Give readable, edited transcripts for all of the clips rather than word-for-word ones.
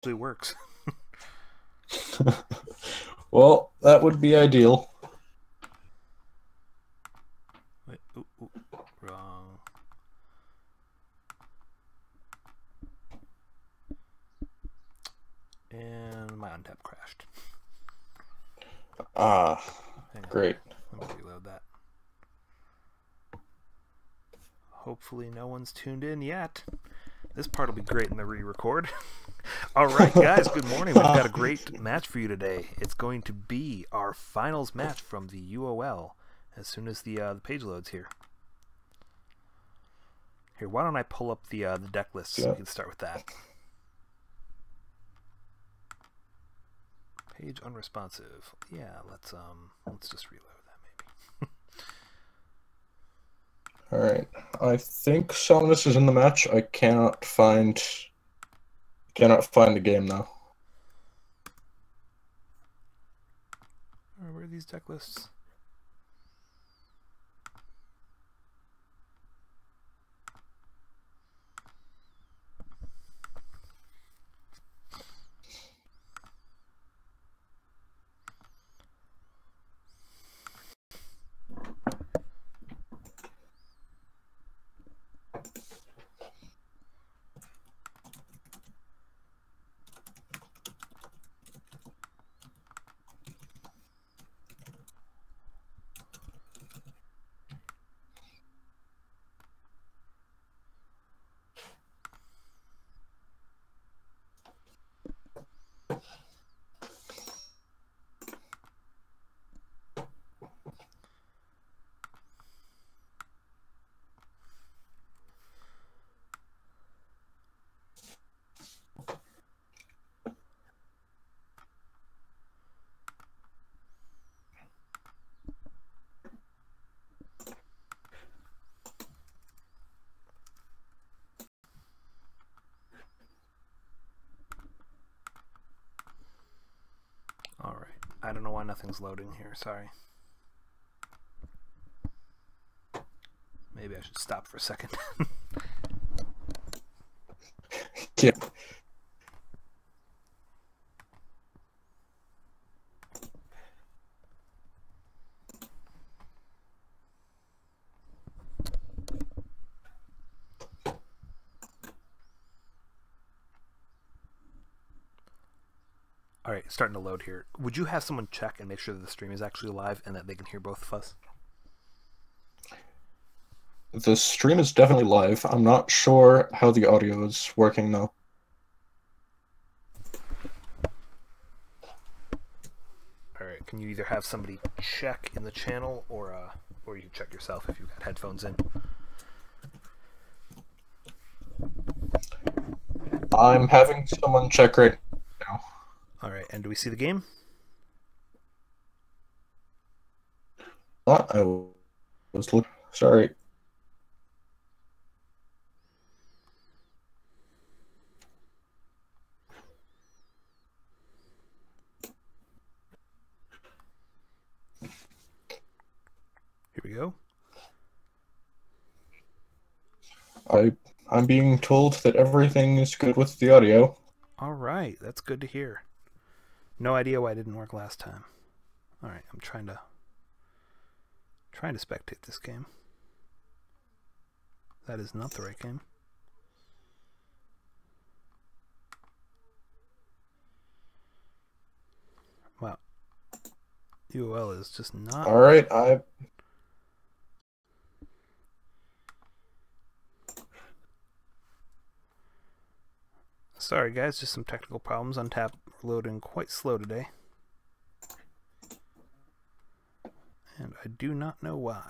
actually works. Well, that would be ideal. Wait, ooh, wrong. And my untap crashed. Ah, Hang on. great. Let me reload that. Hopefully no one's tuned in yet. This part will be great in the re-record. All right, guys, good morning. We've got a great match for you today. It's going to be our finals match from the UOL as soon as the page loads here. Here, why don't I pull up the deck list so we can start with that. Page unresponsive. Yeah, let's just reload that maybe. All right. I think Summonus is in the match. I cannot find the game now. Where are these deck lists? All right. I don't know why nothing's loading here. Sorry. Maybe I should stop for a second. Yeah. All right, starting to load here. Would you have someone check and make sure that the stream is actually live and that they can hear both of us? The stream is definitely live. I'm not sure how the audio is working though. All right, can you either have somebody check in the channel or you can check yourself if you've got headphones in? I'm having someone check right now. All right, and do we see the game? I was looking. Sorry. Here we go. I'm being told that everything is good with the audio. All right, that's good to hear. No idea why it didn't work last time. All right, I'm trying to spectate this game. That is not the right game. Wow. UOL is just not... All right, Sorry guys, just some technical problems. Untap loading quite slow today. And I do not know why.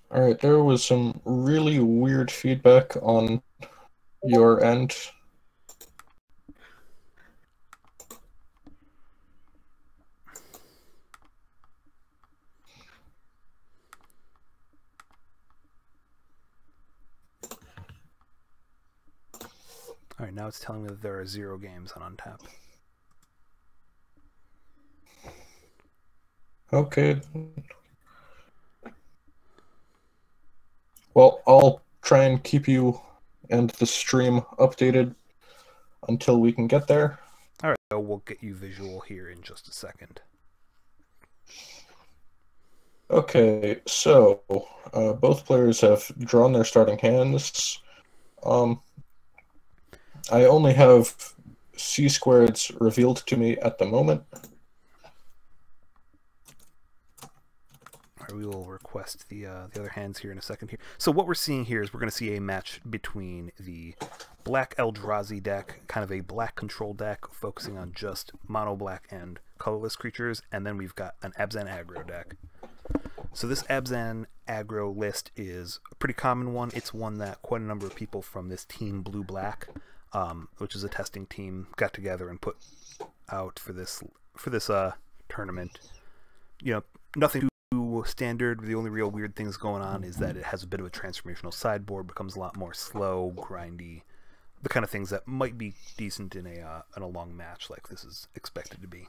All right, there was some really weird feedback on your end. All right, now it's telling me that there are 0 games on Untap. Okay. Well, I'll try and keep you and the stream updated until we can get there. All right, so we'll get you visual here in just a second. Okay, so both players have drawn their starting hands. I only have C squareds revealed to me at the moment. All right, we will request the other hands here in a second here. So what we're seeing here is we're going to see a match between the black Eldrazi deck, kind of a black control deck focusing on just mono black and colorless creatures, and then we've got an Abzan aggro deck. So this Abzan aggro list is a pretty common one. It's one that quite a number of people from this team blue-black, which is a testing team, got together and put out for this tournament. You know, nothing too standard. The only real weird things going on is that it has a bit of a transformational sideboard, becomes a lot more slow, grindy, the kind of things that might be decent in a long match like this is expected to be.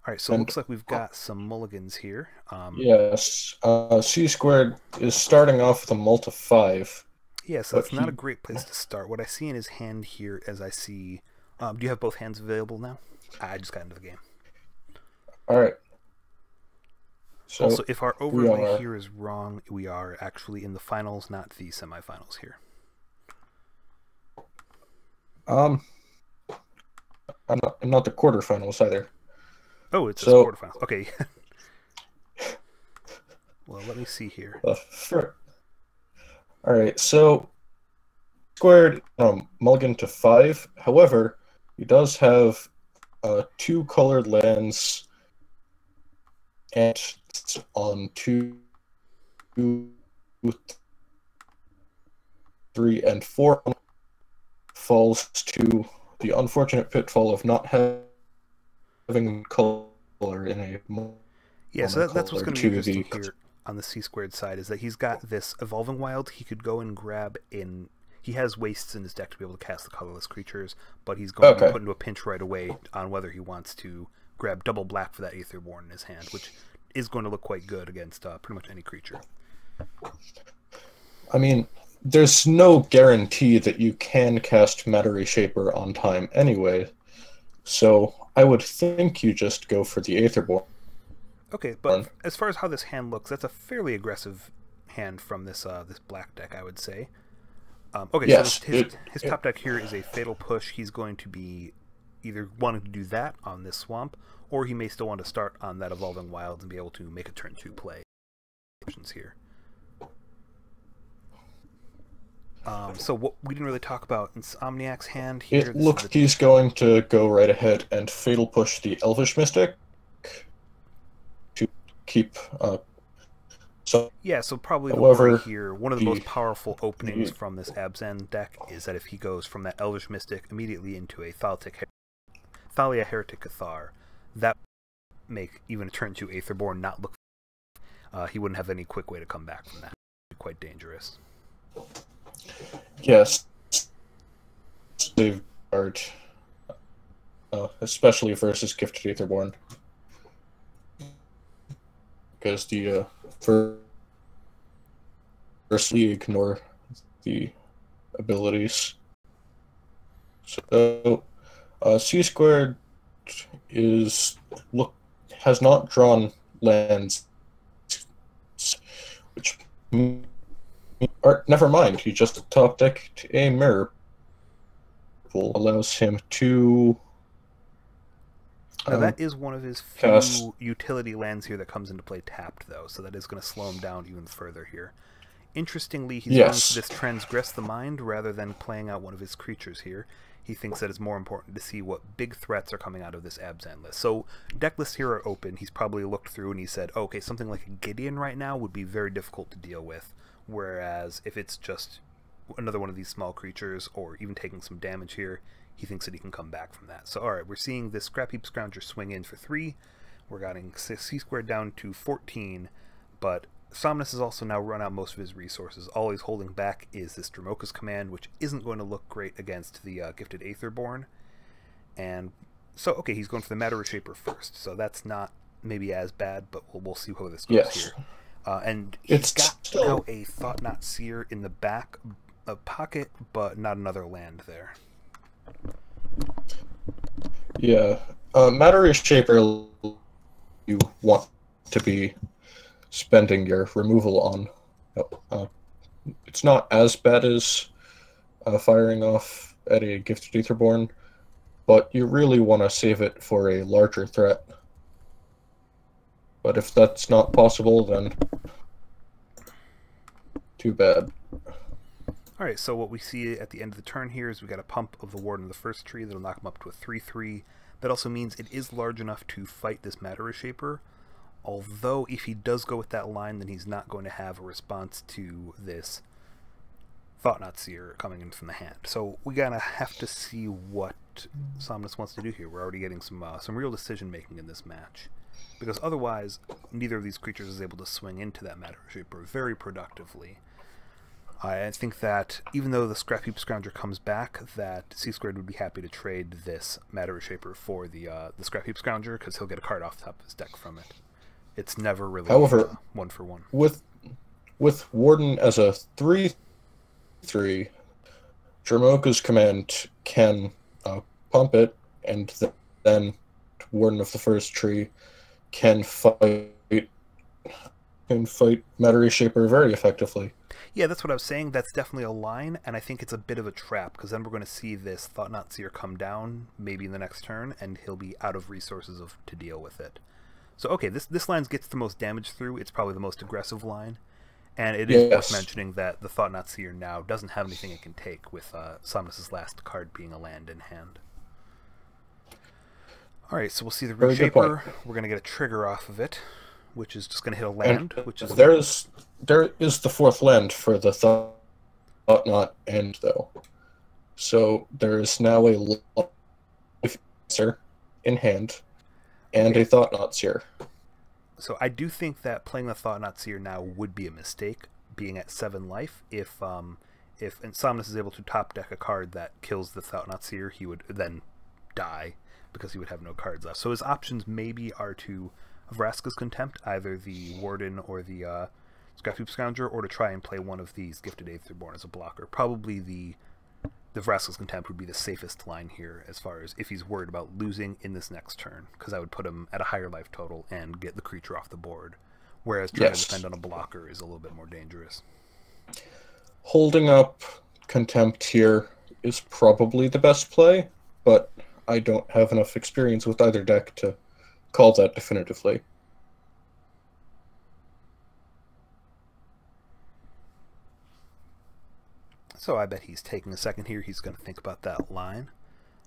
All right, so it looks like we've got some mulligans here. Yes, C squared is starting off with a mult of 5. Yeah, so that's not a great place to start. What I see in his hand here, as I see... do you have both hands available now? I just got into the game. All right. So also, if our overlay here is wrong, we are actually in the finals, not the semifinals here. I'm not the quarterfinals either. Oh, it's a quarterfinals. Okay. Well, let me see here. Sure. All right, so squared mulligan to 5. However, he does have 2 colored lands and on 2, 3, and 4 falls to the unfortunate pitfall of not having color in a yeah, so that's what's going to be interesting here on the C squared side, is that he's got this Evolving Wild. He could go and grab in... He has wastes in his deck to be able to cast the colorless creatures, but he's going to be put into a pinch right away on whether he wants to grab double black for that Aetherborn in his hand, which is going to look quite good against pretty much any creature. I mean, there's no guarantee that you can cast Matter Reshaper on time anyway, so I would think you just go for the Aetherborn. Okay, but as far as how this hand looks, that's a fairly aggressive hand from this this black deck, I would say. Okay, yes, so his top deck here is a Fatal Push. He's going to be either wanting to do that on this swamp, or he may still want to start on that Evolving Wilds and be able to make a turn 2 play. Here. So what we didn't really talk about Insomniac's hand here. It looks he's going to go right ahead and Fatal Push the Elvish Mystic to keep yeah, so probably the worry here, one of the most powerful openings from this Abzan deck is that if he goes from that Elvish Mystic immediately into a Thalia Heretic Cathar, that would make even a turn 2 Aetherborn not look... he wouldn't have any quick way to come back from that. It would be quite dangerous. Yes. Safeguard, especially versus Gifted Aetherborn. Because the firstly ignore the abilities. So C squared has not drawn lands, which never mind. He just top decked a mirror pool, allows him to. Now that is one of his few utility lands here that comes into play tapped, though, so that is going to slow him down even further here. Interestingly, he's going to this Transgress the Mind rather than playing out one of his creatures here. He thinks that it's more important to see what big threats are coming out of this Abzan list. So deck lists here are open. He's probably looked through and he said, oh, okay, something like a Gideon right now would be very difficult to deal with, whereas if it's just another one of these small creatures or even taking some damage here, he thinks that he can come back from that. So, alright, we're seeing this Scrap Heap Scrounger swing in for 3. We're getting C squared down to 14, but Somnus has also now run out most of his resources. All he's holding back is this Dromoka's Command, which isn't going to look great against the Gifted Aetherborn. And so, okay, he's going for the Matter Reshaper first, so that's not maybe as bad, but we'll see how this goes here. And he's It's got still, now a Thought-Knot Seer in the back pocket, but not another land there. yeah. Matter Shaper, you want to be spending your removal on. It's not as bad as firing off at a Gifted Aetherborn, but you really want to save it for a larger threat. But if that's not possible, then too bad. Alright, so what we see at the end of the turn here is we got a pump of the Warden of the first tree that'll knock him up to a 3/3. That also means it is large enough to fight this Matter Shaper, although if he does go with that line, then he's not going to have a response to this Thought-Knot Seer coming in from the hand. So we gotta have to see what Somnus wants to do here. We're already getting some real decision making in this match, because otherwise neither of these creatures is able to swing into that Matter Shaper very productively. I think that even though the Scrap Heap Scrounger comes back, that C-Squared would be happy to trade this Matter Shaper for the Scrap Heap Scrounger, because he'll get a card off the top of his deck from it. It's never really one for one. With Warden as a 3/3, Dromoka's command can pump it, and then Warden of the first tree can fight Matter Shaper very effectively. Yeah, that's what I was saying. That's definitely a line, and I think it's a bit of a trap, because then we're going to see this Thought-Knot Seer come down, maybe in the next turn, and he'll be out of resources to deal with it. So, okay, this line gets the most damage through. It's probably the most aggressive line, and it is worth mentioning that the Thought-Knot Seer now doesn't have anything it can take, with Somnus' last card being a land in hand. Alright, so we'll see the Reshaper. We're going to get a trigger off of it, which is just going to hit a land. And which is there is the fourth land for the Thought-Knot end, though. So there is now a Life Seer in hand and a Thought-Knot Seer. So I do think that playing the Thought-Knot Seer now would be a mistake, being at 7 life. If Insomnus is able to top deck a card that kills the Thought-Knot Seer, he would then die, because he would have no cards left. So his options maybe are to Vraska's Contempt, either the Warden or the Scrap Heap Scrounger, or to try and play one of these Gifted Aetherborn as a blocker. Probably the Vraska's Contempt would be the safest line here, as far as if he's worried about losing in this next turn, because I would put him at a higher life total and get the creature off the board, whereas trying to defend on a blocker is a little bit more dangerous. Holding up Contempt here is probably the best play, but I don't have enough experience with either deck to call that definitively. So I bet he's taking a second here. He's going to think about that line.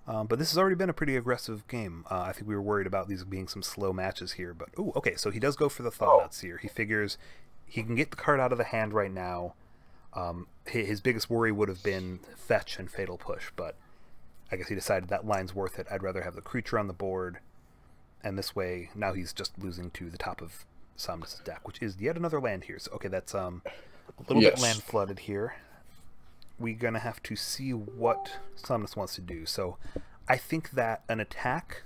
But this has already been a pretty aggressive game. I think we were worried about these being some slow matches here. But, ooh, okay, so he does go for the Thought-Knot Seer. He figures he can get the card out of the hand right now. His biggest worry would have been Fetch and Fatal Push, but I guess he decided that line's worth it. I'd rather have the creature on the board. And this way, now he's just losing to the top of Somnus' deck, which is yet another land here. So, okay, that's a little bit land flooded here. We're going to have to see what Somnus wants to do. So I think that an attack...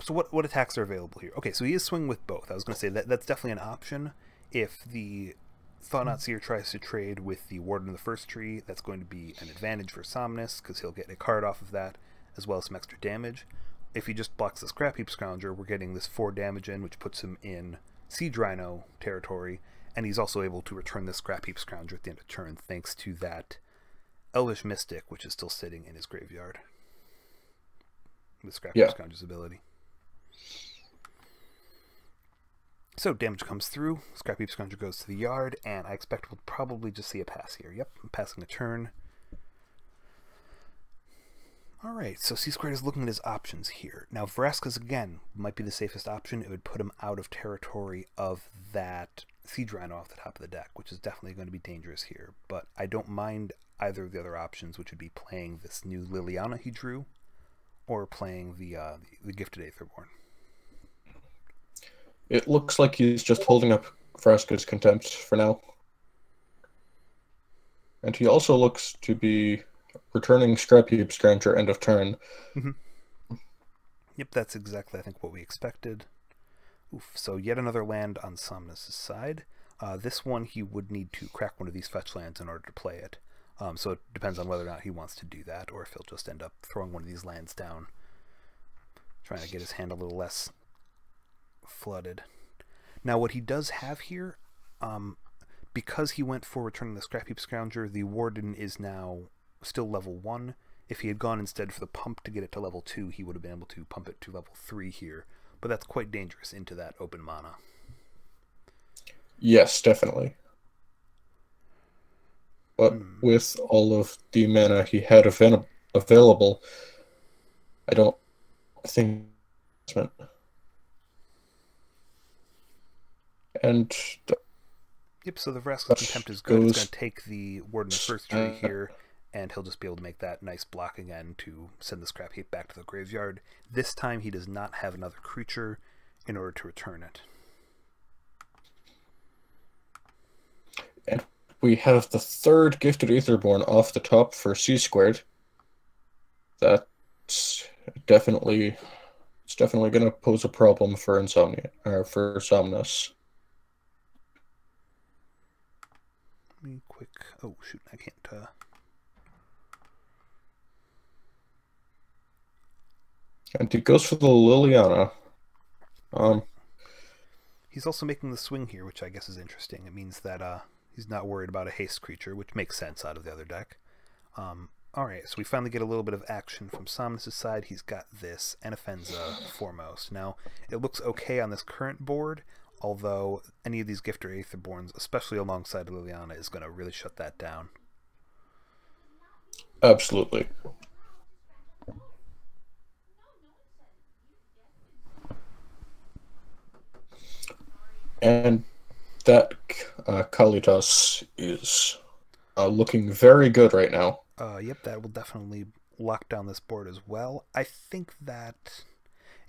So what attacks are available here? Okay, so he is swinging with both. I was going to say that's definitely an option. If the Thought-Knot Seer tries to trade with the Warden of the first tree, that's going to be an advantage for Somnus, because he'll get a card off of that, as well as some extra damage. If he just blocks the Scrap Heap Scrounger, we're getting this 4 damage in, which puts him in Siege Rhino territory, and he's also able to return the Scrap Heap Scrounger at the end of turn, thanks to that Elvish Mystic, which is still sitting in his graveyard. The Scrap Heap Scrounger's ability. So damage comes through, Scrap Heap Scrounger goes to the yard, and I expect we'll probably just see a pass here. Yep, I'm passing a turn. Alright, so C-Squared is looking at his options here. Now, Vraska's, again, might be the safest option. It would put him out of territory of that Siege Rhino off the top of the deck, which is definitely going to be dangerous here. But I don't mind either of the other options, which would be playing this new Liliana he drew, or playing the Gifted Aetherborn. It looks like he's just holding up Vraska's Contempt for now. And he also looks to be returning Scrap Heap Scrounger end of turn. Yep, that's exactly, I think, what we expected. Oof, so yet another land on Somnus' side. This one he would need to crack one of these fetch lands in order to play it. So it depends on whether or not he wants to do that, or if he'll just end up throwing one of these lands down, trying to get his hand a little less flooded. Now what he does have here, because he went for returning the Scrap Heap Scrounger, the Warden is now still level 1. If he had gone instead for the pump to get it to level 2, he would have been able to pump it to level 3 here. But that's quite dangerous into that open mana. Yes, definitely. But with all of the mana he had available, I don't think... And... Yep, so the Rascal Contempt is good. It's going to take the Warden's first tree here, and he'll just be able to make that nice block again to send the Scrap Heap back to the graveyard. This time he does not have another creature in order to return it. And we have the third Gifted Aetherborn off the top for C-Squared. That's definitely... It's definitely going to pose a problem for Insomnia, or for Somnus. Quick. Oh shoot! I can't. And he goes for the Liliana. He's also making the swing here, which I guess is interesting. It means that he's not worried about a haste creature, which makes sense out of the other deck. Alright, so we finally get a little bit of action from Somnus' side. He's got this Anafenza foremost. Now, it looks okay on this current board, although any of these Gifted Aetherborns, especially alongside Liliana, is going to really shut that down. Absolutely. And that Kalitas is looking very good right now. Yep, that will definitely lock down this board as well. I think that,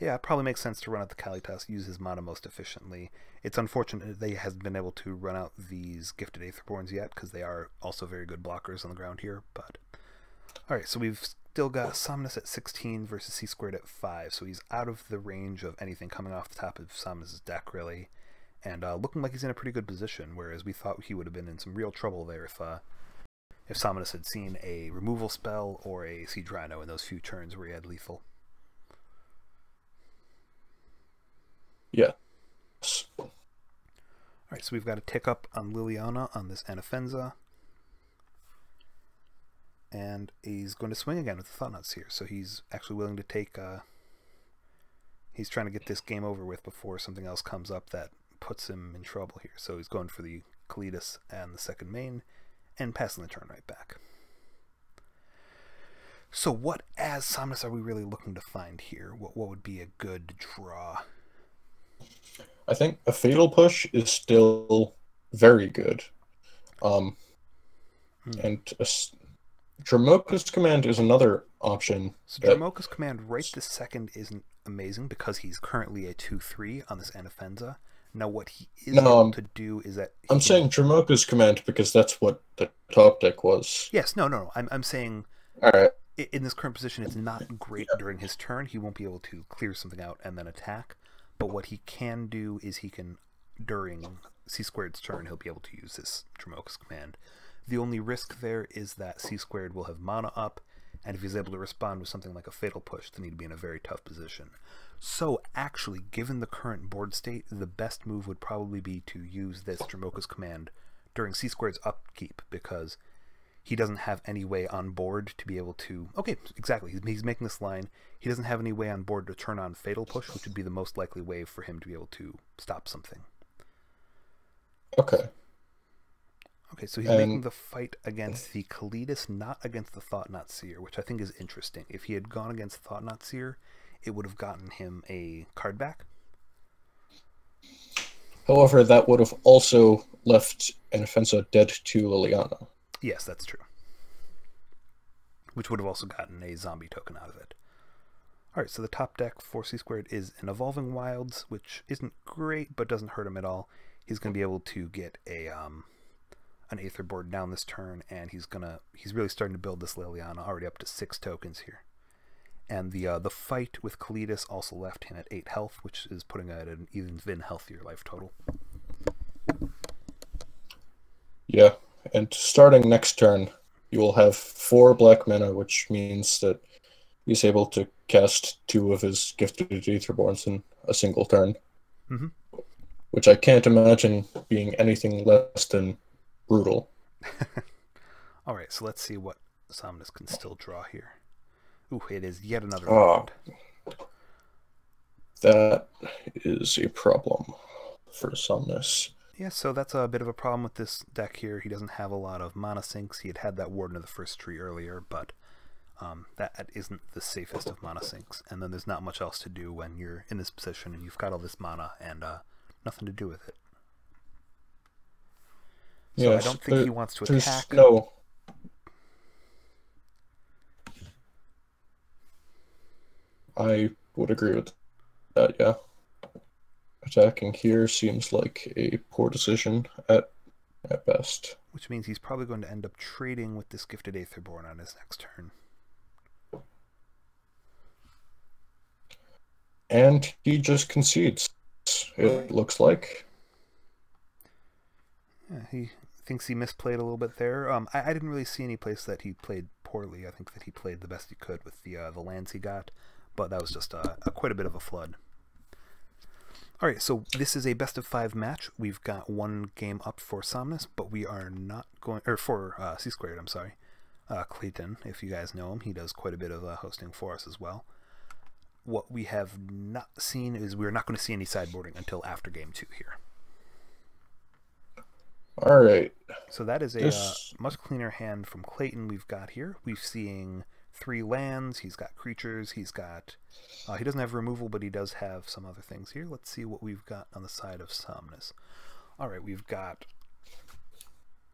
yeah, it probably makes sense to run out the Kalitas, use his mana most efficiently. It's unfortunate that he hasn't been able to run out these Gifted Aetherborns yet, because they are also very good blockers on the ground here. But alright, so we've still got Somnus at 16 versus C-Squared at 5, so he's out of the range of anything coming off the top of Somnus' deck, really. And looking like he's in a pretty good position, whereas we thought he would have been in some real trouble there if Somnus had seen a removal spell or a Siege Rhino in those few turns where he had lethal. Yeah. Alright, so we've got a tick up on Liliana on this Anafenza. And he's going to swing again with the Thought-Knots here, so he's actually willing to take... he's trying to get this game over with before something else comes up that puts him in trouble here. So he's going for the Kalitas and the second main, and passing the turn right back. So what, as Somnus, are we really looking to find here? What would be a good draw? I think a Fatal Push is still very good. And a Dromoka's Command is another option. So Dromoka's Command right this second isn't amazing because he's currently a 2/3 on this Anafenza. Now what he is able to do is that... I'm saying Dromoka's Command because that's what the top deck was. Yes, no. I'm saying... Alright. In this current position, it's not great during his turn. He won't be able to clear something out and then attack. But what he can do is he can, during C-Squared's turn, he'll be able to use this Dromoka's Command. The only risk there is that C-Squared will have mana up, and if he's able to respond with something like a Fatal Push, then he'd be in a very tough position. So actually, given the current board state, the best move would probably be to use this Dromoka's Command during C-Squared's upkeep, because he doesn't have any way on board to be able to... Okay, exactly. He's making this line. He doesn't have any way on board to turn on Fatal Push, which would be the most likely way for him to be able to stop something. Okay. Okay, so he's making the fight against the Kalitas, not against the Thought-Knot Seer, which I think is interesting. If he had gone against the Thought-Knot Seer, it would have gotten him a card back. However, that would have also left Anafenza dead to Liliana. Yes, that's true. Which would have also gotten a zombie token out of it. Alright, so the top deck for C-Squared is an Evolving Wilds, which isn't great, but doesn't hurt him at all. He's going to be able to get a an Aether board down this turn, and he's really starting to build this Liliana, already up to 6 tokens here. And the fight with Kalidas also left him at 8 health, which is putting at an even healthier life total. Yeah, and starting next turn, you will have 4 black mana, which means that he's able to cast 2 of his Gifted Aetherborns in a single turn. Mm-hmm. Which I can't imagine being anything less than brutal. Alright, so let's see what Somnus can still draw here. Ooh, it is yet another Oh, land. that is a problem for Somnus. Yeah, so that's a bit of a problem with this deck here. He doesn't have a lot of mana sinks. He had that Warden of the First Tree earlier, but that isn't the safest of mana sinks. And then there's not much else to do when you're in this position and you've got all this mana and nothing to do with it. So yes, I don't think he wants to attack. No. I would agree with that, yeah. Attacking here seems like a poor decision at best. Which means he's probably going to end up trading with this Gifted Aetherborn on his next turn. And he just concedes, it looks like. Yeah, he thinks he misplayed a little bit there. I didn't really see any place that he played poorly. I think that he played the best he could with the lands he got, but that was just quite a bit of a flood. All right, so this is a best-of-5 match. We've got 1 game up for Somnus, but we are not going... Or for C-Squared, I'm sorry. Clayton, if you guys know him, he does quite a bit of hosting for us as well. What we have not seen is we're not going to see any sideboarding until after Game 2 here. All right. So that is a much cleaner hand from Clayton we've got here. We're seeing 3 lands. He's got creatures. He's got... he doesn't have removal, but he does have some other things here. Let's see what we've got on the side of Somnus. All right, we've got...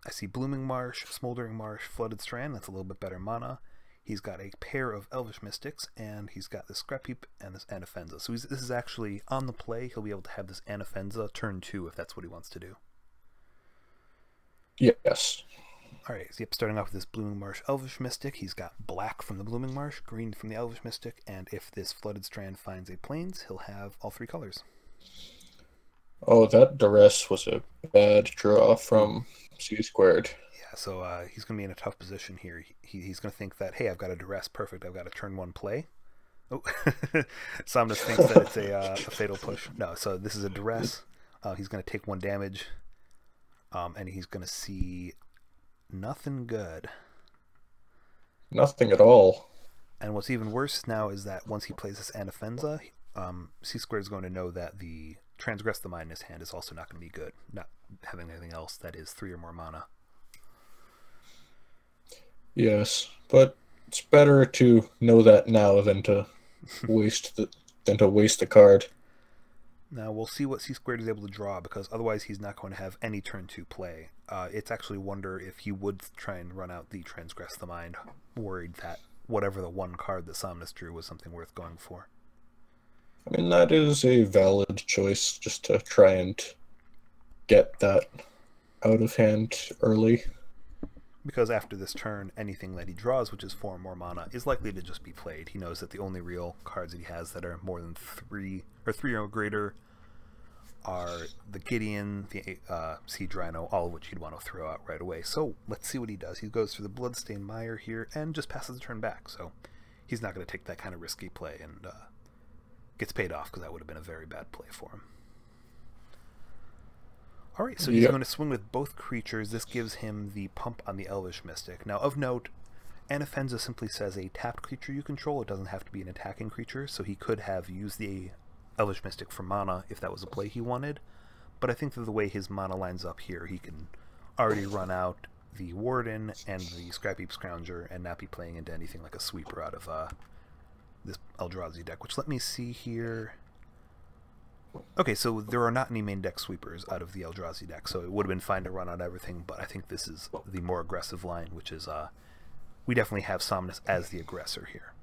I see Blooming Marsh, Smoldering Marsh, Flooded Strand. That's a little bit better mana. He's got a pair of Elvish Mystics, and he's got this Scrap Heap and this Anafenza. So this is actually on the play. He'll be able to have this Anafenza turn 2 if that's what he wants to do. Yes. All right, so yep, starting off with this Blooming Marsh Elvish Mystic. He's got black from the Blooming Marsh, green from the Elvish Mystic, and if this Flooded Strand finds a Plains, he'll have all 3 colors. Oh, that Duress was a bad draw from C-Squared. Yeah, so he's going to be in a tough position here. He's going to think that, hey, I've got a Duress, perfect, I've got a turn 1 play. Oh, Somnus thinks that it's a Fatal Push. No, so this is a Duress. He's going to take 1 damage, and he's going to see... nothing good. Nothing at all. And what's even worse now is that once he plays this Anafenza, C-Squared is going to know that the Transgress the Mind in his hand is also not going to be good. Not having anything else that is 3 or more mana. Yes, but it's better to know that now than to waste the card. Now we'll see what C-Squared is able to draw, because otherwise he's not going to have any turn 2 play. It's actually wonder if he would try and run out the Transgress the Mind, worried that whatever the 1 card that Somnus drew was something worth going for. I mean, that is a valid choice, just to try and get that out of hand early. Because after this turn, anything that he draws, which is 4 or more mana, is likely to just be played. He knows that the only real cards that he has that are more than 3 or greater are the Gideon, the Sea Drino, all of which he'd want to throw out right away. So let's see what he does. He goes for the Bloodstained Mire here and just passes the turn back. So he's not going to take that kind of risky play and gets paid off, because that would have been a very bad play for him. Alright, so he's going to swing with both creatures. This gives him the pump on the Elvish Mystic. Now, of note, Anafenza simply says a tapped creature you control. It doesn't have to be an attacking creature, so he could have used the Elvish Mystic for mana if that was a play he wanted. But I think that the way his mana lines up here, he can already run out the Warden and the Scrap Heap Scrounger and not be playing into anything like a sweeper out of this Eldrazi deck, which let me see here. Okay, so there are not any main deck sweepers out of the Eldrazi deck, so it would have been fine to run out everything, but I think this is the more aggressive line, which is, we definitely have Somnus as the aggressor here.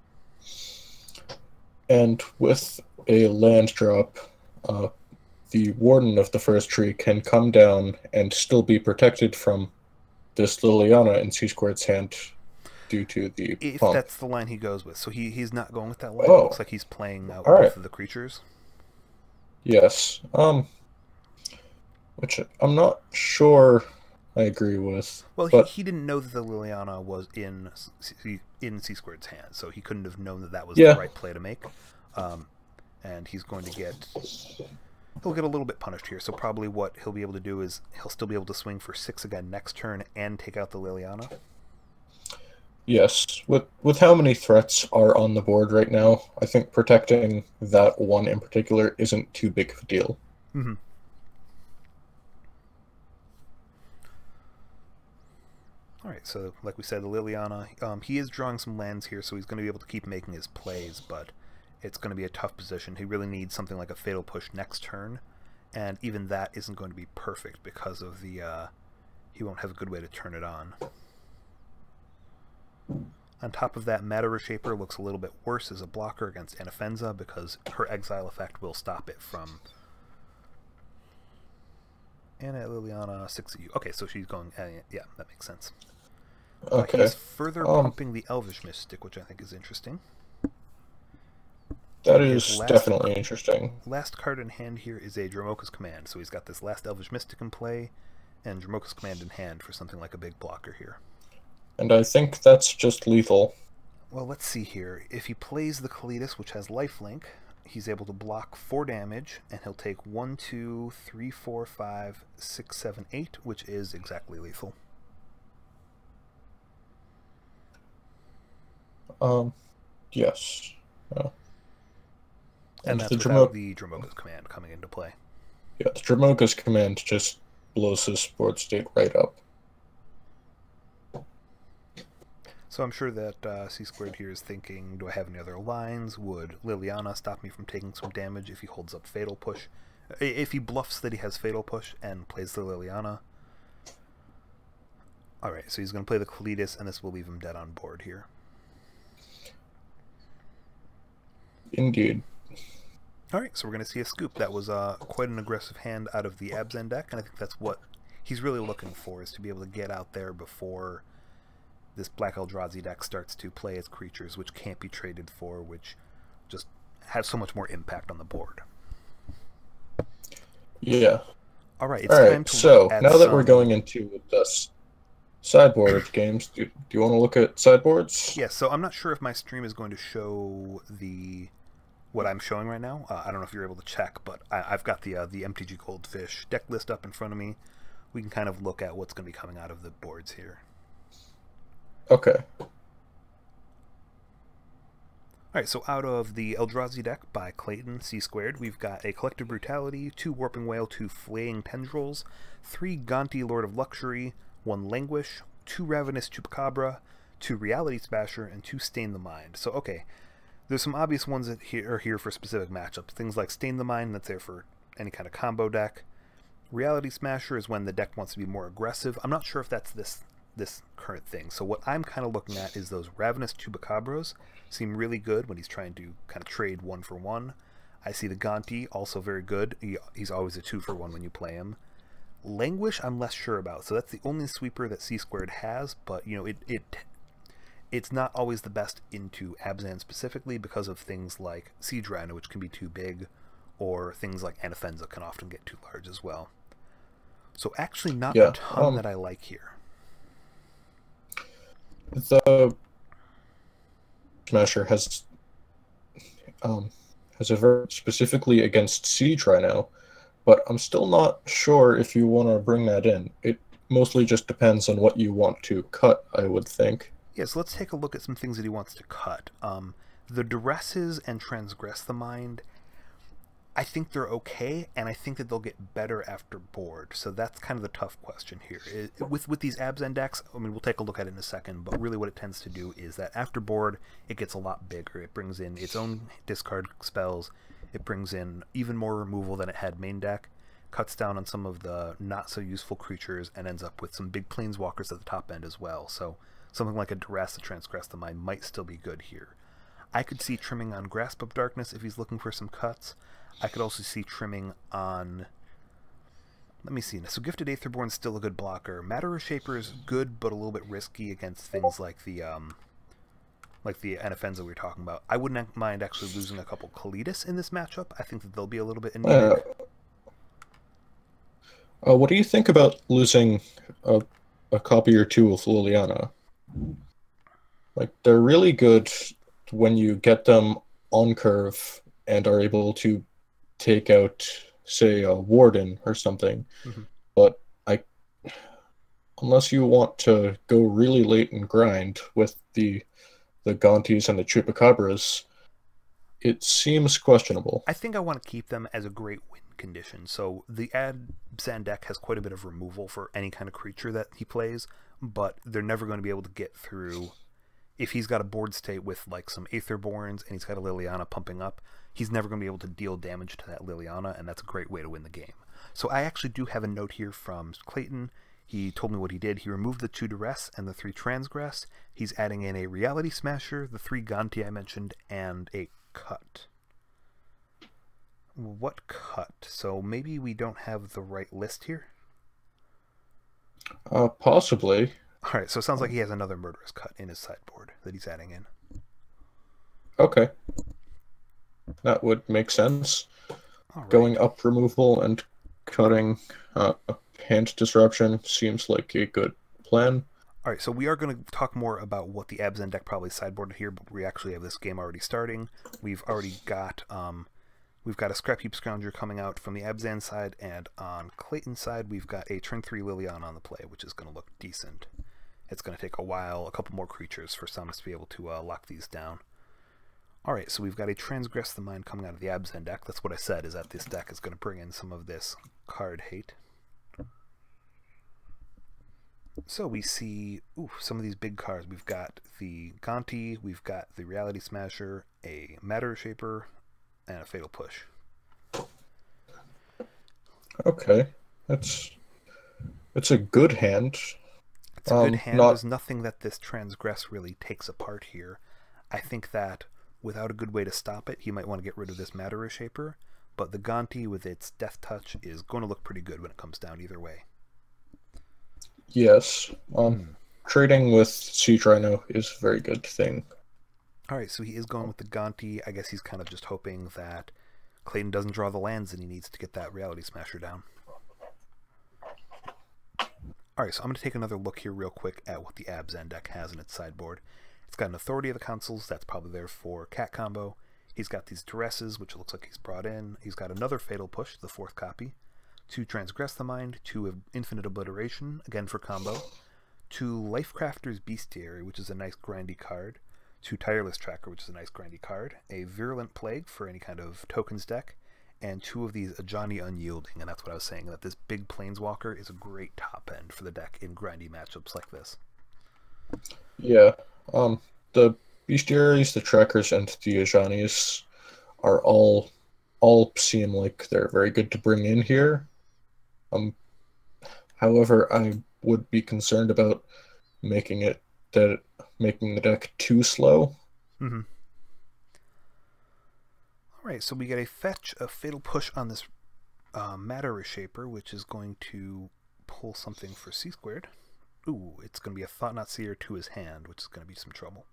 And with a land drop, the Warden of the First Tree can come down and still be protected from this Liliana in C-Squared's hand. due to the If pump. that's the line he goes with. So he's not going with that line. Oh. It looks like he's playing out All right. both of the creatures. Yes. Which I'm not sure I agree with. Well, but he didn't know that the Liliana was in C Squared's hand, so he couldn't have known that that was yeah. the right play to make. And he's going to get... He'll get a little bit punished here, so probably what he'll be able to do is he'll still be able to swing for 6 again next turn and take out the Liliana. Yes. With how many threats are on the board right now, I think protecting that one in particular isn't too big of a deal. Mm-hmm. Alright, so like we said, the Liliana, he is drawing some lands here, so he's going to be able to keep making his plays, but it's going to be a tough position. He really needs something like a Fatal Push next turn, and even that isn't going to be perfect because of the, he won't have a good way to turn it on. On top of that, Matter Reshaper looks a little bit worse as a blocker against Anafenza because her exile effect will stop it from... Anna Liliana, 6 of you. Okay, so she's going... yeah, that makes sense. Okay. He's further pumping the Elvish Mystic, which I think is interesting. That is definitely interesting. Last card in hand here is a Dromoka's Command. So he's got this last Elvish Mystic in play, and Dromoka's Command in hand for something like a big blocker here. And I think that's just lethal. Well, let's see here. If he plays the Kalidas, which has lifelink, he's able to block 4 damage, and he'll take 1, 2, 3, 4, 5, 6, 7, 8, which is exactly lethal. Yes. And that's without the Dromoka's Command coming into play. Yeah, the Dromoka's Command just blows his board state right up. So I'm sure that C Squared here is thinking, do I have any other lines? Would Liliana stop me from taking some damage if he holds up Fatal Push? If he bluffs that he has Fatal Push and plays the Liliana. Alright, so he's going to play the Kalidas, and this will leave him dead on board here. Indeed. Alright, so we're going to see a scoop. That was quite an aggressive hand out of the Abzan deck, and I think that's what he's really looking for, is to be able to get out there before this Black Eldrazi deck starts to play its creatures, which can't be traded for, which just have so much more impact on the board. Yeah. Alright, it's time to so look at now that we're going into the sideboard games, do you want to look at sideboards? Yeah, so I'm not sure if my stream is going to show what I'm showing right now. I don't know if you're able to check, but I've got the MTG Goldfish deck list up in front of me. We can kind of look at what's going to be coming out of the boards here. Okay. Alright, so out of the Eldrazi deck by Clayton, C Squared, we've got a Collective Brutality, 2 Warping Whale, 2 Flaying Tendrils, 3 Gonti, Lord of Luxury, 1 Languish, 2 Ravenous Chupacabra, 2 Reality Smasher, and 2 Stain the Mind. So, okay, there's some obvious ones that are here for specific matchups. Things like Stain the Mind, that's there for any kind of combo deck. Reality Smasher is when the deck wants to be more aggressive. I'm not sure if that's this current thing. So what I'm kind of looking at is those Ravenous Chupacabras seem really good when he's trying to kind of trade 1 for 1. I see the Gonti also very good. He's always a 2 for 1 when you play him. Languish I'm less sure about. So that's the only sweeper that C Squared has, but you know it's not always the best into Abzan specifically because of things like Siege Rhino, which can be too big, or things like Anafenza can often get too large as well. So actually not a ton that I like here. The Smasher has a very specifically against Siege Rhino, but I'm still not sure if you want to bring that in. It mostly just depends on what you want to cut, I would think. Yeah, so let's take a look at some things that he wants to cut. The Duresses and Transgress the Mind, I think they're okay, and I think that they'll get better after board. So that's kind of the tough question here. With these Abzan decks, I mean, we'll take a look at it in a second, but really what it tends to do is that after board, it gets a lot bigger. It brings in its own discard spells. It brings in even more removal than it had main deck, cuts down on some of the not-so-useful creatures, and ends up with some big planeswalkers at the top end as well. So something like a Duress to Transgress the Mind might still be good here. I could see trimming on Grasp of Darkness if he's looking for some cuts. I could also see trimming on Let me see. So Gifted Aetherborn's still a good blocker. Matter Shaper is good, but a little bit risky against things like the NFNs that we were talking about. I wouldn't mind actually losing a couple Kalitas in this matchup. I think that they'll be a little bit anemic. What do you think about losing a copy or two of Liliana? Like, they're really good when you get them on curve and are able to take out, say, a Warden or something. Mm-hmm. But unless you want to go really late and grind with the Gaunties and the Chupacabras, it seems questionable. I think I want to keep them as a great win condition. So the Abzan deck has quite a bit of removal for any kind of creature that he plays, but they're never going to be able to get through. If he's got a board state with like some Aetherborns and he's got a Liliana pumping up, he's never going to be able to deal damage to that Liliana, and that's a great way to win the game. So I actually do have a note here from Clayton. He told me what he did. He removed the 2 Duress and the 3 Transgress. He's adding in a Reality Smasher, the 3 Gaunty I mentioned, and a Cut. What Cut? So maybe we don't have the right list here? Possibly. Alright, so it sounds like he has another Murderous Cut in his sideboard that he's adding in. Okay. That would make sense. Right. Going up removal and cutting hand disruption seems like a good plan. Alright, so we are going to talk more about what the Abzan deck probably sideboarded here, but we actually have this game already starting. We've already got a Scrap Heap Scrounger coming out from the Abzan side, and on Clayton's side we've got a turn 3 Liliana on the play, which is going to look decent. It's going to take a while, a couple more creatures for Samus to be able to lock these down. Alright, so we've got a Transgress the Mind coming out of the Abzan deck. That's what I said, is that this deck is going to bring in some of this card hate. So we see some of these big cards. We've got the Gaunty, we've got the Reality Smasher, a Matter Shaper, and a Fatal Push. Okay, it's a good hand. It's a good hand. There's nothing that this Transgress really takes apart here. I think that without a good way to stop it, he might want to get rid of this Matter Shaper, but the Gaunty with its Death Touch is going to look pretty good when it comes down either way. Yes. Trading with Siege Rhino is a very good thing. Alright, so he is going with the Gaunty. I guess he's kind of just hoping that Clayton doesn't draw the lands and he needs to get that Reality Smasher down. Alright, so I'm going to take another look here real quick at what the Abzan deck has in its sideboard. It's got an Authority of the Councils, that's probably there for Cat combo. He's got these Duresses, which looks like he's brought in. He's got another Fatal Push, the 4th copy. 2 Transgress the Mind, 2 Infinite Obliteration, again for combo. 2 Lifecrafter's Bestiary, which is a nice grindy card. 2 Tireless Tracker, which is a nice grindy card. A Virulent Plague for any kind of tokens deck. And 2 of these Ajani Unyielding, and that's what I was saying, that this big Planeswalker is a great top end for the deck in grindy matchups like this. Yeah, the Bestiaries, the Trackers, and the Ajanis are all seem like they're very good to bring in here. However, I would be concerned about making the deck too slow. Mm-hmm. Alright, so we get a fetch, a Fatal Push on this Matter Shaper, which is going to pull something for C-squared. Ooh, it's going to be a Thought-Knot Seer to his hand, which is going to be some trouble.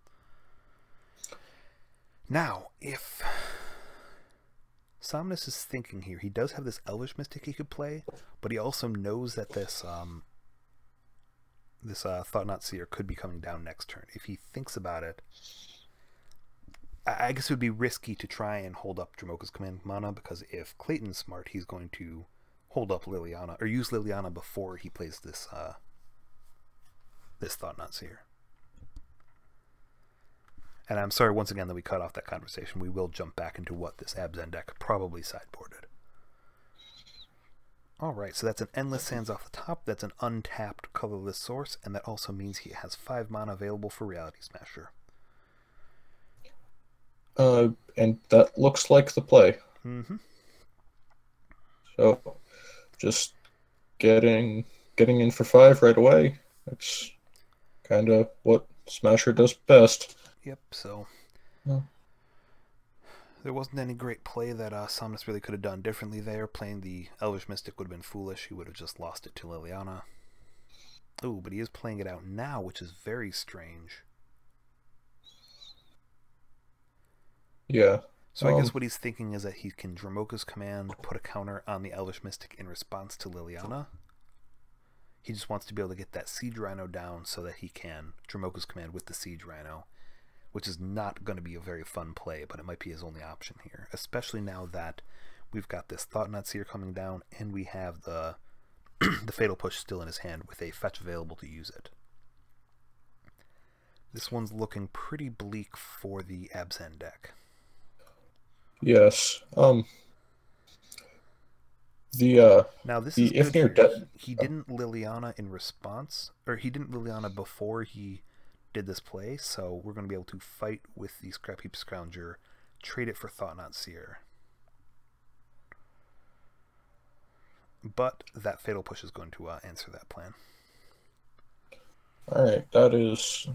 Now, if Somnus is thinking here, he does have this Elvish Mystic he could play, but he also knows that this Thought-Knot Seer could be coming down next turn. If he thinks about it, I guess it would be risky to try and hold up Dromoka's Command Mana, because if Clayton's smart, he's going to hold up Liliana, or use Liliana before he plays this Thought-Knot Seer. And I'm sorry once again that we cut off that conversation. We will jump back into what this Abzan deck probably sideboarded. Alright, so that's an Endless Sands off the top. That's an untapped colorless source, and that also means he has 5 mana available for Reality Smasher. And that looks like the play. Mm-hmm. So, just getting in for 5 right away. That's kind of what Smasher does best. Yep, so There wasn't any great play that Somnus really could have done differently there. Playing the Elvish Mystic would have been foolish. He would have just lost it to Liliana. Ooh, but he is playing it out now, which is very strange. Yeah. So I guess what he's thinking is that he can Dromoka's Command, put a counter on the Elvish Mystic in response to Liliana. He just wants to be able to get that Siege Rhino down so that he can Dromoka's Command with the Siege Rhino, which is not going to be a very fun play, but it might be his only option here, especially now that we've got this Thought-Knot Seer coming down and we have the the Fatal Push still in his hand with a fetch available to use it. This one's looking pretty bleak for the Abzan deck. Yes. Now this is good here. He didn't Liliana in response, or he didn't Liliana before he did this play, so we're going to be able to fight with the Scrap Heap Scrounger, trade it for Thought-Knot Seer. But that Fatal Push is going to answer that plan. Alright, that is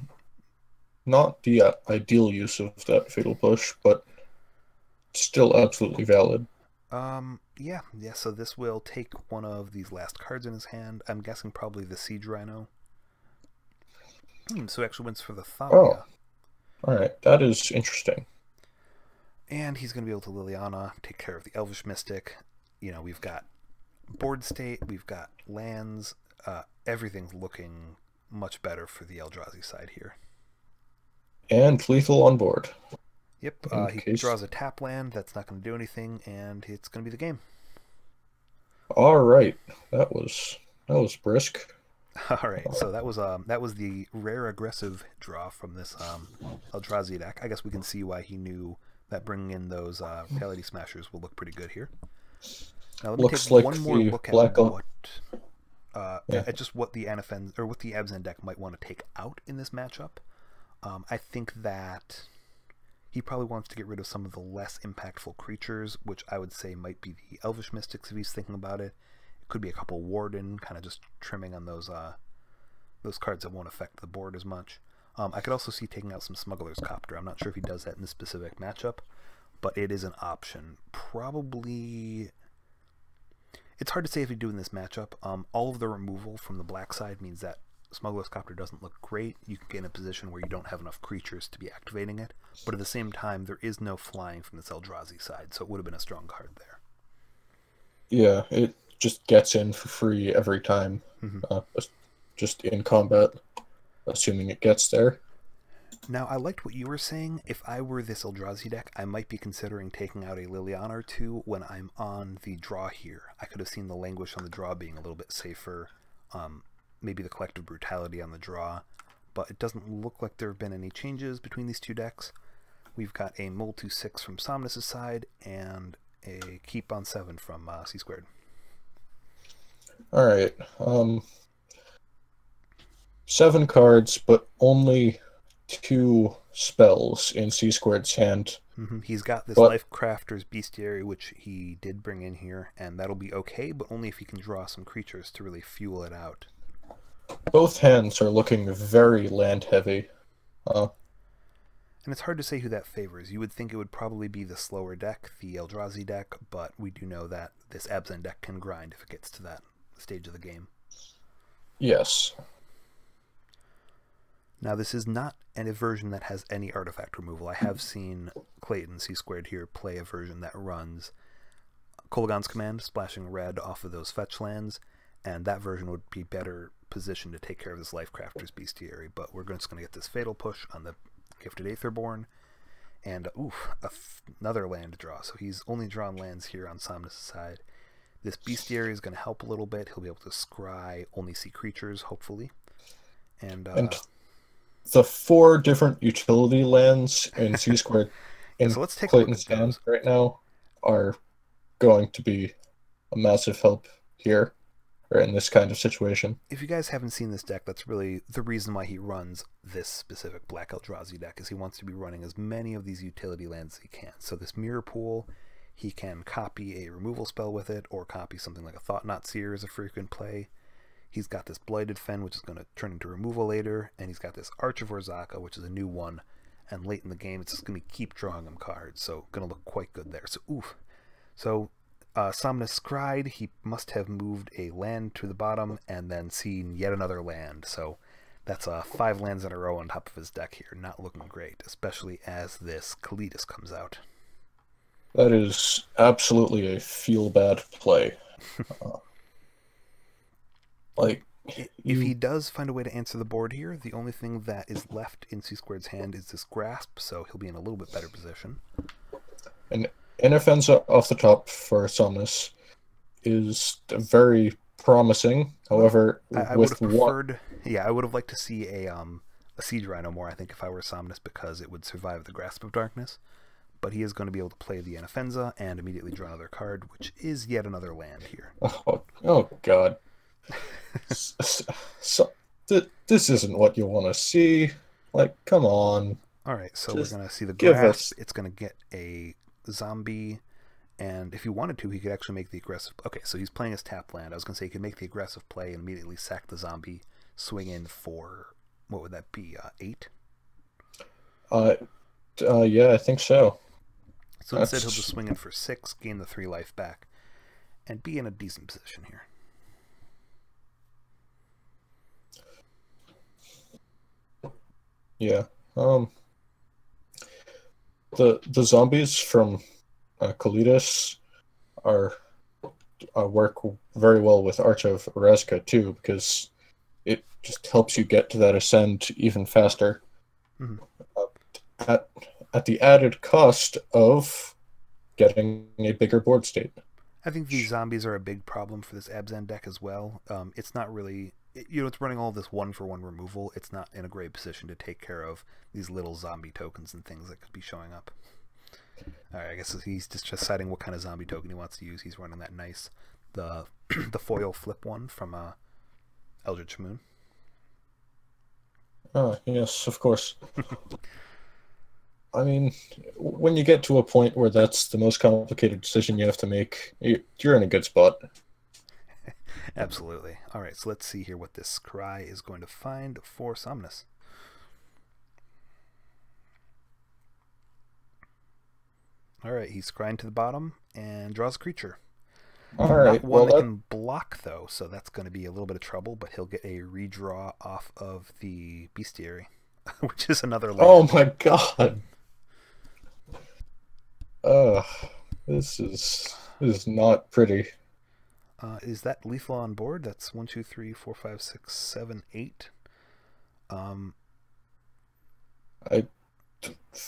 not the ideal use of that Fatal Push, but still absolutely valid. Yeah, so this will take one of these last cards in his hand. I'm guessing probably the Siege Rhino. So he actually wins for the Thalia. Oh, alright, that is interesting. And he's going to be able to Liliana, take care of the Elvish Mystic. You know, we've got board state, we've got lands, everything's looking much better for the Eldrazi side here. And lethal on board. Yep, he draws a tap land, that's not going to do anything, and it's going to be the game. Alright, that was brisk. Alright, so that was the rare aggressive draw from this Eldrazi deck. I guess we can see why he knew that bringing in those Reality Smashers will look pretty good here. Now let me take one more look at what the Anafens, or what the Abzan deck might want to take out in this matchup. I think that he probably wants to get rid of some of the less impactful creatures, which I would say might be the Elvish Mystics if he's thinking about it. It could be a couple Warden, kind of just trimming on those cards that won't affect the board as much. I could also see taking out some Smuggler's Copter. I'm not sure if he does that in this specific matchup, but it is an option. Probably... It's hard to say if he'd do in this matchup. All of the removal from the black side means that Smuggler's Copter doesn't look great. You can get in a position where you don't have enough creatures to be activating it, but at the same time, there is no flying from this Eldrazi side, so it would have been a strong card there. Yeah, it just gets in for free every time, just in combat, assuming it gets there. Now, I liked what you were saying. If I were this Eldrazi deck, I might be considering taking out a Liliana or two when I'm on the draw here. I could have seen the Languish on the draw being a little bit safer. Maybe the Collective Brutality on the draw, but it doesn't look like there have been any changes between these two decks. We've got a Mull 2/6 from Somnus' side and a Keep on 7 from C-Squared. Alright, 7 cards, but only 2 spells in C-Squared's hand. He's got this Life Crafter's Bestiary, which he did bring in here, and that'll be okay, but only if he can draw some creatures to really fuel it out. Both hands are looking very land-heavy. And it's hard to say who that favors. You would think it would probably be the slower deck, the Eldrazi deck, but we do know that this Abzan deck can grind if it gets to that stage of the game. Yes. Now, this is not a version that has any artifact removal. I have seen Clayton C-Squared here play a version that runs Kolaghan's Command, splashing red off of those fetch lands, and that version would be better positioned to take care of this Life Crafter's Bestiary, but we're just going to get this Fatal Push on the Gifted Aetherborn, and another land draw. So he's only drawn lands here on Somnus' side. This Bestiary is going to help a little bit. He'll be able to scry only see creatures, hopefully. And the 4 different utility lands in C-Squared in so let's take Clayton's hands right now are going to be a massive help here, or in this kind of situation. If you guys haven't seen this deck, that's really the reason why he runs this specific Black Eldrazi deck, is he wants to be running as many of these utility lands as he can. So this Mirror Pool, he can copy a removal spell with it, or copy something like a Thought-Knot Seer as a frequent play. He's got this Blighted Fen, which is going to turn into removal later, and he's got this Arch of Orzhaka, which is a new one, and late in the game, it's just going to keep drawing him cards, so going to look quite good there. So, oof. So, Somnus Scried, he must have moved a land to the bottom and then seen yet another land. So, that's 5 lands in a row on top of his deck here. Not looking great, especially as this Kalitas comes out. That is absolutely a feel-bad play. Like, if he does find a way to answer the board here, the only thing that is left in C-Squared's hand is this Grasp, so he'll be in a little bit better position. An Inoffensive off the top for Somnus is very promising. However, I would have preferred, I would have liked to see a Siege Rhino more, I think, if I were Somnus, because it would survive the Grasp of Darkness. But he is going to be able to play the Inoffensive and immediately draw another card, which is yet another land here. Oh God. This isn't what you want to see. Like, come on. Alright, so we're going to see the Grasp. It's going to get a zombie, and if he wanted to, he could actually make the aggressive... Okay, so he's playing his tap land. I was going to say he could make the aggressive play and immediately sack the zombie, swing in for... What would that be? 8? Yeah, I think so. So instead he'll just swing in for 6, gain the 3 life back, and be in a decent position here. Yeah. The zombies from Kalitas work very well with Arch of Erezka too, because it just helps you get to that ascend even faster. Mm-hmm. At the added cost of getting a bigger board state. I think these zombies are a big problem for this Abzan deck as well. It's not really... it's running all this 1-for-1 removal. It's not in a great position to take care of these little zombie tokens and things that could be showing up. Alright, I guess he's just deciding what kind of zombie token he wants to use. He's running that nice... the foil flip one from Eldritch Moon. Oh, yes, of course. I mean, when you get to a point where that's the most complicated decision you have to make, you're in a good spot. Absolutely. All right, so let's see here what this Scry is going to find for Somnus. All right, he's scrying to the bottom and draws a creature. All right. Not one that can block, though, so that's going to be a little bit of trouble, but he'll get a redraw off of the Bestiary, which is another land. Oh my God. This is not pretty. Is that lethal on board? That's 1, 2, 3, 4, 5, 6, 7, 8.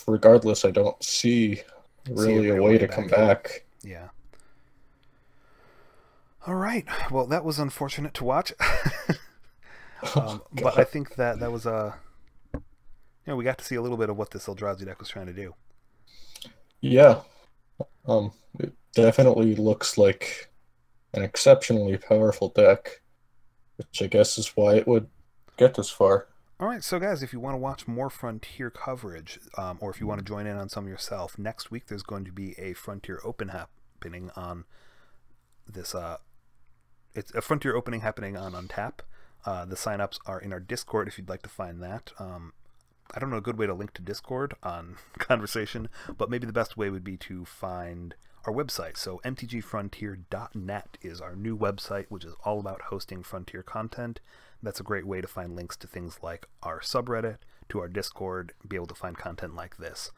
Regardless, I don't see really a way to come back. Yeah. All right. Well, that was unfortunate to watch. But I think that was we got to see a little bit of what this Eldrazi deck was trying to do. Yeah. It definitely looks like an exceptionally powerful deck, which I guess is why it would get this far. All right, so guys, if you want to watch more Frontier coverage, or if you want to join in on some yourself, next week there's going to be a Frontier Open happening on this. It's a Frontier opening happening on Untap. The signups are in our Discord if you'd like to find that. I don't know a good way to link to Discord on Conversation, but maybe the best way would be to find our website. So mtgfrontier.net is our new website, which is all about hosting Frontier content. That's a great way to find links to things like our subreddit, to our Discord, be able to find content like this.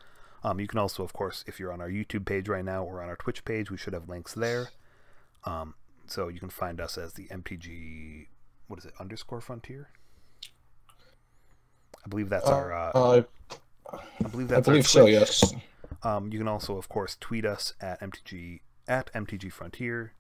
You can also, of course, if you're on our YouTube page right now or on our Twitch page, we should have links there. So you can find us as the MTG, what is it, _Frontier? I believe that's our... I believe so, yes. You can also, of course, tweet us at MTG Frontier.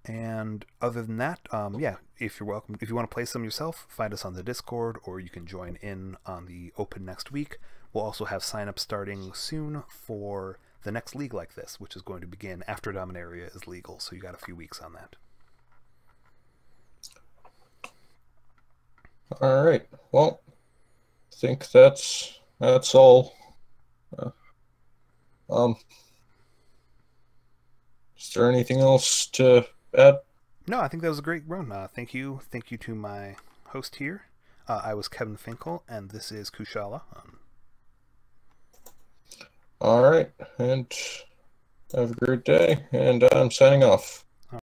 And other than that, yeah, if you're welcome, if you want to play some yourself, find us on the Discord, or you can join in on the Open next week. We'll also have signups starting soon for the next league like this, which is going to begin after Dominaria is legal, so you got a few weeks on that. All right. Well, I think that's all. Is there anything else to add? No, I think that was a great run. Thank you to my host here. I was Kevin Finkel, and this is Kushala. All right, and have a great day, and I'm signing off.